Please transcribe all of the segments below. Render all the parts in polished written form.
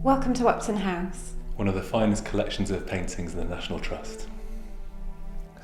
Welcome to Upton House. One of the finest collections of paintings in the National Trust.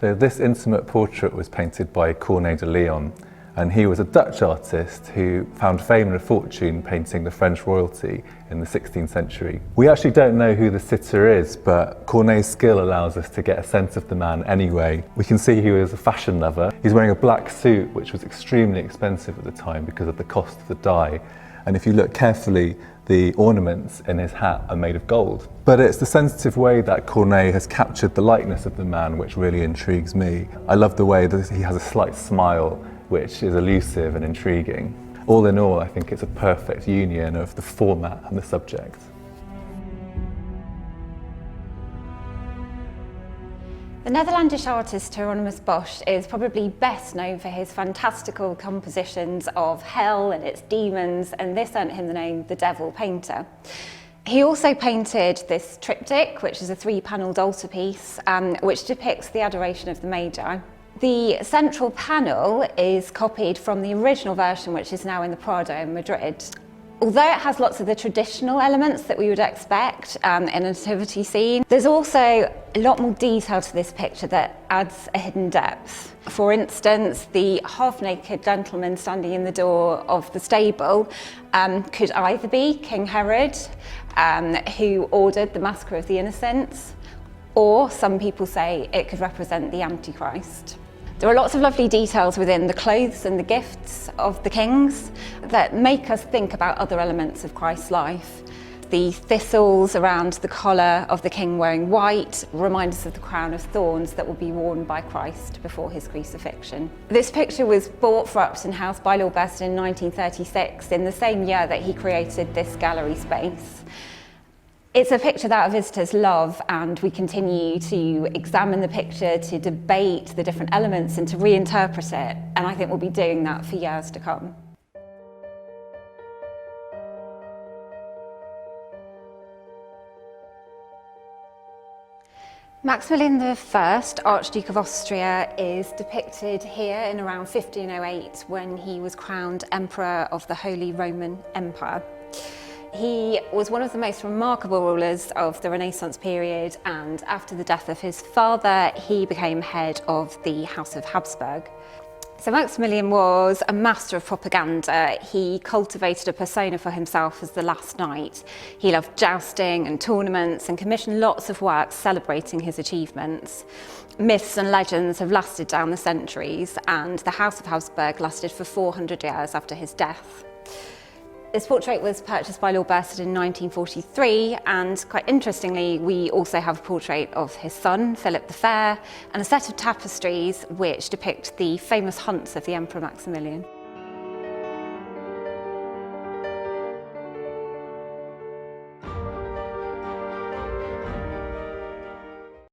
So this intimate portrait was painted by Corneille de Lyon, and he was a Dutch artist who found fame and a fortune painting the French royalty in the 16th century. We actually don't know who the sitter is, but Corneille's skill allows us to get a sense of the man anyway. We can see he was a fashion lover. He's wearing a black suit, which was extremely expensive at the time because of the cost of the dye. And if you look carefully, the ornaments in his hat are made of gold. But it's the sensitive way that Corneille has captured the likeness of the man which really intrigues me. I love the way that he has a slight smile, which is elusive and intriguing. All in all, I think it's a perfect union of the format and the subject. The Netherlandish artist Heironymous Bosch is probably best known for his fantastical compositions of hell and its demons, and this earned him the name the Devil Painter. He also painted this triptych, which is a 3-panelled altarpiece, which depicts the Adoration of the Magi. The central panel is copied from the original version, which is now in the Prado in Madrid. Although it has lots of the traditional elements that we would expect in a nativity scene, there's also a lot more detail to this picture that adds a hidden depth. For instance, the half-naked gentleman standing in the door of the stable could either be King Herod, who ordered the massacre of the innocents, or some people say it could represent the Antichrist. There are lots of lovely details within the clothes and the gifts of the kings that make us think about other elements of Christ's life. The thistles around the collar of the king wearing white remind us of the crown of thorns that will be worn by Christ before his crucifixion. This picture was bought for Upton House by Lord Bernhard in 1936, in the same year that he created this gallery space. It's a picture that our visitors love, and we continue to examine the picture, to debate the different elements and to reinterpret it, and I think we'll be doing that for years to come. Maximillian I, Archduke of Austria, is depicted here in around 1508 when he was crowned Emperor of the Holy Roman Empire. He was one of the most remarkable rulers of the Renaissance period, and after the death of his father, he became head of the House of Habsburg. So Maximilian was a master of propaganda. He cultivated a persona for himself as the last knight. He loved jousting and tournaments and commissioned lots of works celebrating his achievements. Myths and legends have lasted down the centuries, and the House of Habsburg lasted for 400 years after his death. This portrait was purchased by Lord Bernhard in 1943, and quite interestingly, we also have a portrait of his son, Philip the Fair, and a set of tapestries which depict the famous hunts of the Emperor Maximilian.